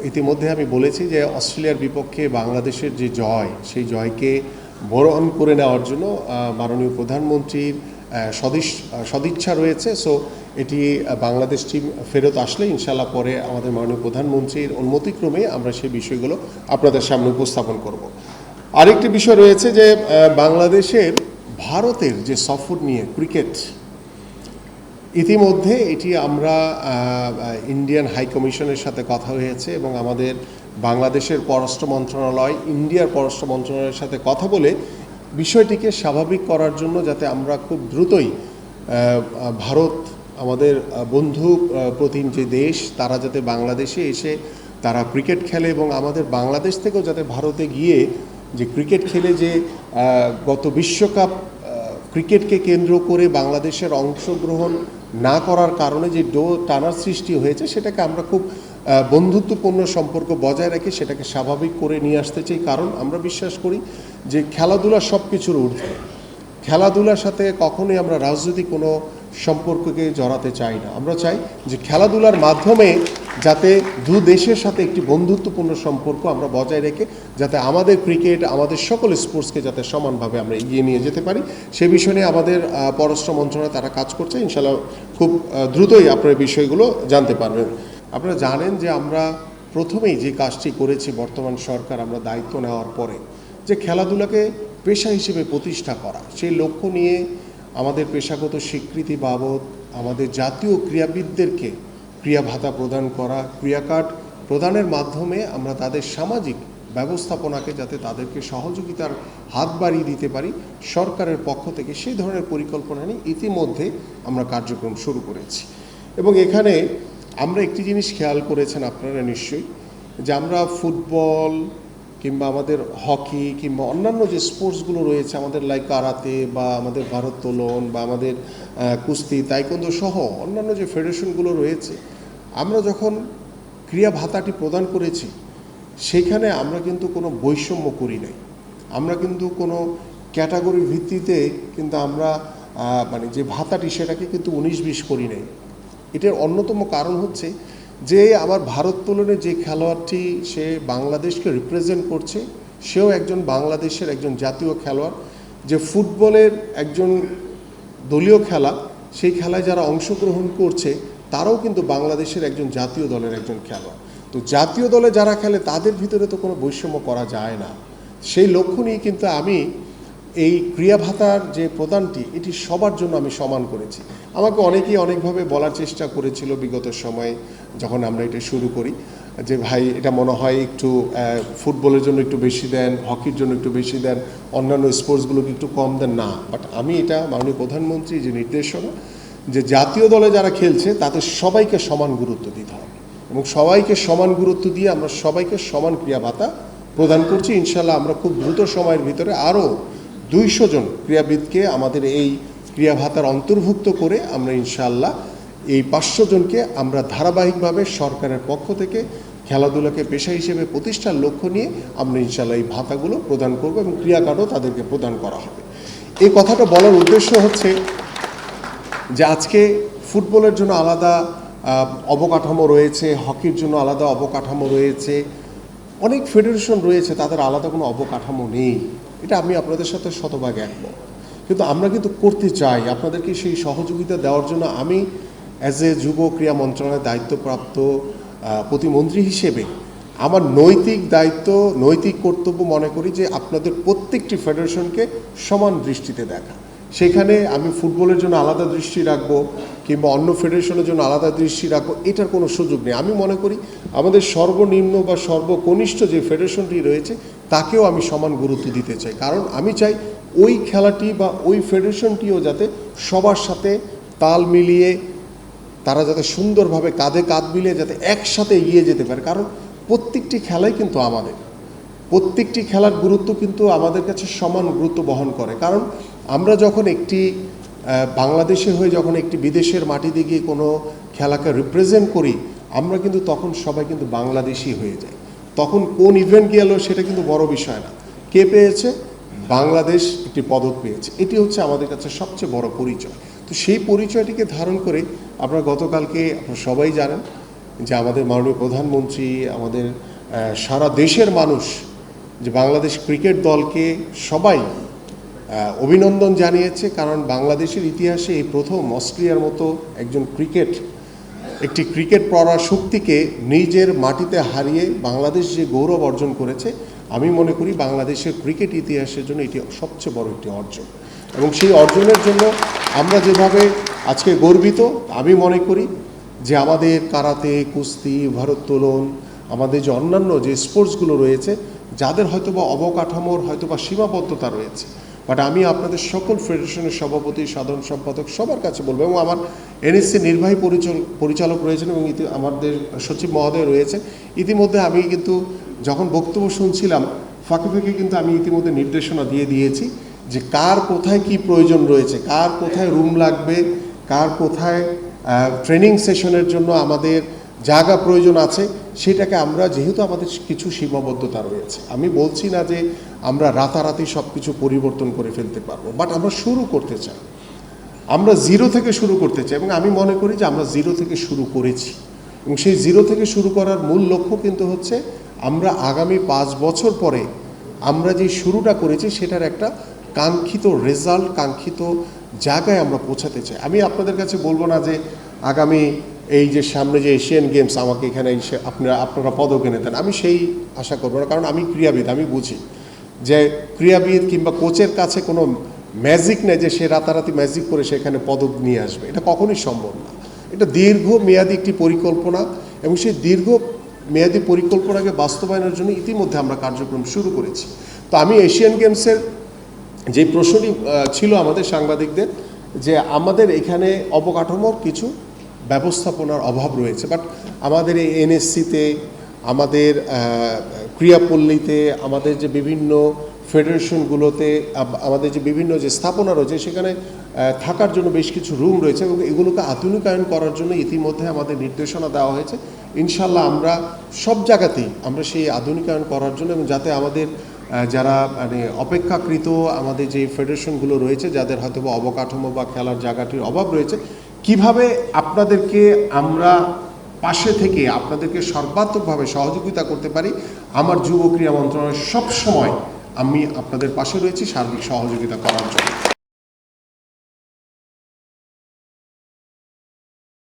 ইতিমধ্যে আমি বলেছি যে অস্ট্রেলিয়ার বিপক্ষে বাংলাদেশের যে জয়, সেই জয়কে বরণ করে নেওয়ার জন্য মাননীয় প্রধানমন্ত্রীর সদিচ্ছা রয়েছে। সো এটি বাংলাদেশ টিম ফেরত আসলে ইনশাল্লাহ পরে আমাদের মাননীয় প্রধানমন্ত্রীর অনুমতিক্রমে আমরা সেই বিষয়গুলো আপনাদের সামনে উপস্থাপন করব। আরেকটি বিষয় রয়েছে যে বাংলাদেশের ভারতের যে সফর নিয়ে ক্রিকেট, ইতিমধ্যে এটি আমরা ইন্ডিয়ান হাই কমিশনের সাথে কথা হয়েছে এবং আমাদের বাংলাদেশের পররাষ্ট্র মন্ত্রণালয় ইন্ডিয়ার পররাষ্ট্র মন্ত্রণালয়ের সাথে কথা বলে বিষয়টিকে স্বাভাবিক করার জন্য যাতে আমরা খুব দ্রুতই ভারত আমাদের বন্ধু প্রতিম যে দেশ, তারা যাতে বাংলাদেশে এসে তারা ক্রিকেট খেলে এবং আমাদের বাংলাদেশ থেকেও যাতে ভারতে গিয়ে যে ক্রিকেট খেলে যে গত বিশ্বকাপ ক্রিকেটকে কেন্দ্র করে বাংলাদেশের অংশগ্রহণ না করার কারণে যে টানার সৃষ্টি হয়েছে, সেটাকে আমরা খুব বন্ধুত্বপূর্ণ সম্পর্ক বজায় রেখে সেটাকে স্বাভাবিক করে নিয়ে আসতে চাই। কারণ আমরা বিশ্বাস করি যে খেলাধুলা সব কিছুর ঊর্ধ্বে। খেলাধুলার সাথে কখনোই আমরা রাজনৈতিক কোনো সম্পর্ককে জড়াতে চাই না। আমরা চাই যে খেলাধুলার মাধ্যমে যাতে দু দেশের সাথে একটি বন্ধুত্বপূর্ণ সম্পর্ক আমরা বজায় রেখে যাতে আমাদের ক্রিকেট, আমাদের সকল স্পোর্টসকে যাতে সমানভাবে আমরা এগিয়ে নিয়ে যেতে পারি, সে বিষয় নিয়ে আমাদের পররাষ্ট্র মন্ত্রণালয় তারা কাজ করছে। ইনশাআল্লাহ খুব দ্রুতই আপনারা বিষয়গুলো জানতে পারবেন। আপনারা জানেন যে আমরা প্রথমেই যে কাজটি করেছি বর্তমান সরকার আমরা দায়িত্ব নেওয়ার পরে, যে খেলাধুলাকে পেশা হিসেবে প্রতিষ্ঠা করা, সেই লক্ষ্য নিয়ে আমাদের পেশাগত স্বীকৃতি বাবদ আমাদের জাতীয় ক্রীড়াবিদদেরকে ক্রিয়া ভাতা প্রদান করা, ক্রিয়া কার্ড প্রদানের মাধ্যমে আমরা তাদের সামাজিক ব্যবস্থাপনাকে যাতে তাদেরকে সহযোগিতার হাত বাড়িয়ে দিতে পারি, সরকারের পক্ষ থেকে সেই ধরনের পরিকল্পনা নিয়ে ইতিমধ্যে আমরা কার্যক্রম শুরু করেছি। এবং এখানে আমরা একটি জিনিস খেয়াল করেছেন আপনারা নিশ্চয়ই, যে আমরা ফুটবল কিংবা আমাদের হকি কিংবা অন্যান্য যে স্পোর্টসগুলো রয়েছে আমাদের লাইক কারাতে বা আমাদের ভারোত্তোলন বা আমাদের কুস্তি, তাইকোন্ডো সহ অন্যান্য যে ফেডারেশনগুলো রয়েছে, আমরা যখন ক্রিয়া ভাতাটি প্রদান করেছি সেখানে আমরা কিন্তু কোনো বৈষম্য করি নাই। আমরা কিন্তু কোনো ক্যাটাগরির ভিত্তিতে কিন্তু আমরা মানে যে ভাতাটি সেটাকে কিন্তু 19-20 করি নাই। এটার অন্যতম কারণ হচ্ছে যে আমার ভারোত্তোলনে যে খেলোয়াড়টি সে বাংলাদেশকে রিপ্রেজেন্ট করছে, সেও একজন বাংলাদেশের একজন জাতীয় খেলোয়াড়। যে ফুটবলের একজন দলীয় খেলা, সেই খেলায় যারা অংশগ্রহণ করছে তারাও কিন্তু বাংলাদেশের একজন জাতীয় দলের একজন খেলোয়াড়। তো জাতীয় দলে যারা খেলে তাদের ভিতরে তো কোনো বৈষম্য করা যায় না। সেই লক্ষ্য নিয়ে কিন্তু আমি এই ক্রিয়া ভাতার যে প্রদানটি এটি সবার জন্য আমি সমান করেছি। আমাকে অনেকেই অনেকভাবে বলার চেষ্টা করেছিল বিগত সময়ে যখন আমরা এটা শুরু করি, যে ভাই এটা মনে হয় একটু ফুটবলের জন্য একটু বেশি দেন, হকির জন্য একটু বেশি দেন, অন্যান্য স্পোর্টসগুলোকে একটু কম দেন। না, বাট আমি এটা মাননীয় প্রধানমন্ত্রী যে নির্দেশনা, যে জাতীয় দলে যারা খেলছে তাদের সবাইকে সমান গুরুত্ব দিতে হবে এবং সবাইকে সমান গুরুত্ব দিয়ে আমরা সবাইকে সমান ক্রিয়া ভাতা প্রদান করছি। ইনশাল্লাহ আমরা খুব দ্রুত সময়ের ভিতরে আরও 200 জন ক্রীড়াবিদকে আমাদের এই ক্রিয়া ভাতার অন্তর্ভুক্ত করে আমরা ইনশাআল্লাহ এই 500 জনকে আমরা ধারাবাহিকভাবে সরকারের পক্ষ থেকে খেলাধুলাকে পেশা হিসেবে প্রতিষ্ঠার লক্ষ্য নিয়ে আমরা ইনশাআল্লাহ এই ভাতাগুলো প্রদান করব এবং ক্রিয়া কার্ডও তাদেরকে প্রদান করা হবে। এই কথাটা বলার উদ্দেশ্য হচ্ছে যে আজকে ফুটবলের জন্য আলাদা অবকাঠামো রয়েছে, হকির জন্য আলাদা অবকাঠামো রয়েছে, অনেক ফেডারেশন রয়েছে, তাদের আলাদা কোনো অবকাঠামো নেই। এটা আমি আপনাদের সাথে শতভাগ একমত। কিন্তু আমরা কিন্তু করতে চাই, আপনাদেরকে সেই সহযোগিতা দেওয়ার জন্য আমি অ্যাজ এ যুব ক্রীড়া মন্ত্রণালয়ের দায়িত্বপ্রাপ্ত প্রতিমন্ত্রী হিসেবে আমার নৈতিক দায়িত্ব, নৈতিক কর্তব্য মনে করি যে আপনাদের প্রত্যেকটি ফেডারেশনকে সমান দৃষ্টিতে দেখা। সেখানে আমি ফুটবলের জন্য আলাদা দৃষ্টি রাখবো কিংবা অন্য ফেডারেশনের জন্য আলাদা দৃষ্টি রাখবো, এটার কোনো সুযোগ নেই। আমি মনে করি আমাদের সর্বনিম্ন বা সর্বকনিষ্ঠ যে ফেডারেশনটি রয়েছে তাকেও আমি সমান গুরুত্ব দিতে চাই। কারণ আমি চাই ওই খেলাটি বা ওই ফেডারেশনটিও যাতে সবার সাথে তাল মিলিয়ে তারা যাতে সুন্দরভাবে কাঁধে কাঁধ মিলিয়ে যাতে একসাথে এগিয়ে যেতে পারে। কারণ প্রত্যেকটি খেলাই কিন্তু আমাদের, প্রত্যেকটি খেলার গুরুত্ব কিন্তু আমাদের কাছে সমান গুরুত্ব বহন করে। কারণ আমরা যখন একটি বাংলাদেশে হয়ে যখন একটি বিদেশের মাটিতে গিয়ে কোনো খেলাকে রিপ্রেজেন্ট করি, আমরা কিন্তু তখন সবাই কিন্তু বাংলাদেশি হয়ে যায়। তখন কোন ইভেন্ট গেল সেটা কিন্তু বড় বিষয় না, কে পেয়েছে, বাংলাদেশ একটি পদক পেয়েছে, এটি হচ্ছে আমাদের কাছে সবচেয়ে বড় পরিচয়। তো সেই পরিচয়টিকে ধারণ করে আমরা গতকালকে আপনারা সবাই জানেন যে আমাদের মাননীয় প্রধানমন্ত্রী, আমাদের সারা দেশের মানুষ যে বাংলাদেশ ক্রিকেট দলকে সবাই অভিনন্দন জানিয়েছে, কারণ বাংলাদেশের ইতিহাসে এই প্রথম অস্ট্রেলিয়ার মতো একটি ক্রিকেট পড়া শক্তিকে নিজের মাটিতে হারিয়ে বাংলাদেশ যে গৌরব অর্জন করেছে, আমি মনে করি বাংলাদেশের ক্রিকেট ইতিহাসের জন্য এটি সবচেয়ে বড় একটি অর্জন। এবং সেই অর্জনের জন্য আমরা যেভাবে আজকে গর্বিত, আমি মনে করি যে আমাদের কারাতে, কুস্তি, ভারোত্তোলন, আমাদের যে অন্যান্য যে স্পোর্টসগুলো রয়েছে, যাদের হয়তোবা অবকাঠামোর হয়তোবা সীমাবদ্ধতা রয়েছে, বাট আমি আপনাদের সকল ফেডারেশনের সভাপতি, সাধারণ সম্পাদক সবার কাছে বলবো, এবং আমার এনএসসি নির্বাহী পরিচালক রয়েছেন এবং আমাদের সচিব মহোদয় রয়েছে। ইতিমধ্যে আমি কিন্তু যখন বক্তব্য শুনছিলাম ফাঁকে ফাঁকে কিন্তু আমি ইতিমধ্যে নির্দেশনা দিয়ে দিয়েছি যে কার কোথায় কি প্রয়োজন রয়েছে, কার কোথায় রুম লাগবে, কার কোথায় ট্রেনিং সেশনের জন্য আমাদের জায়গা প্রয়োজন আছে, সেটাকে আমরা, যেহেতু আমাদের কিছু সীমাবদ্ধতা রয়েছে, আমি বলছি না যে আমরা রাতারাতি সব কিছু পরিবর্তন করে ফেলতে পারবো, বাট আমরা শুরু করতে চাই, আমরা জিরো থেকে শুরু করতে চাই। এবং আমি মনে করি যে আমরা জিরো থেকে শুরু করেছি, এবং সেই জিরো থেকে শুরু করার মূল লক্ষ্য কিন্তু হচ্ছে আমরা আগামী 5 বছর পরে আমরা যে শুরুটা করেছি সেটার একটা কাঙ্ক্ষিত রেজাল্ট, কাঙ্ক্ষিত জায়গায় আমরা পৌঁছাতে চাই। আমি আপনাদের কাছে বলবো না যে আগামী এই যে সামনে যে এশিয়ান গেমস আমাকে এখানে আপনারা পদক এনে দেন, আমি সেই আশা করবো না, কারণ আমি ক্রীড়াবিদ, আমি বুঝি যে ক্রীড়াবিদ কিংবা কোচের কাছে কোনো ম্যাজিক নেই যে সে রাতারাতি ম্যাজিক করে সেখানে পদক নিয়ে আসবে, এটা কখনোই সম্ভব না। এটা দীর্ঘমেয়াদী একটি পরিকল্পনা, এবং সেই দীর্ঘমেয়াদী পরিকল্পনাকে বাস্তবায়নের জন্য ইতিমধ্যে আমরা কার্যক্রম শুরু করেছি। তো আমি এশিয়ান গেমসের যে প্রশ্নটি ছিল আমাদের সাংবাদিকদের, যে আমাদের এখানে অবকাঠামোর কিছু ব্যবস্থাপনার অভাব রয়েছে, বাট আমাদের এই এনএসসিতে, আমাদের ক্রিয়াপল্লীতে, আমাদের যে বিভিন্ন ফেডারেশনগুলোতে, আমাদের যে বিভিন্ন যে স্থাপনা রয়েছে, সেখানে থাকার জন্য বেশ কিছু রুম রয়েছে, এবং এগুলোকে আধুনিকায়ন করার জন্য ইতিমধ্যে আমাদের নির্দেশনা দেওয়া হয়েছে। ইনশাল্লাহ আমরা সব জায়গাতেই আমরা সেই আধুনিকায়ন করার জন্য, এবং যাতে আমাদের যারা মানে অপেক্ষাকৃত আমাদের যে ফেডারেশনগুলো রয়েছে, যাদের হয়তো অবকাঠামো বা খেলার জায়গাটির অভাব রয়েছে, কিভাবে আপনাদেরকে আমরা পাশে থেকে আপনাদেরকে সর্বাত্মকভাবে সহযোগিতা করতে পারি, আমার যুব ক্রীড়া মন্ত্রণালয় সবসময় আমি আপনাদের পাশে রয়েছি সার্বিক সহযোগিতা করার জন্য।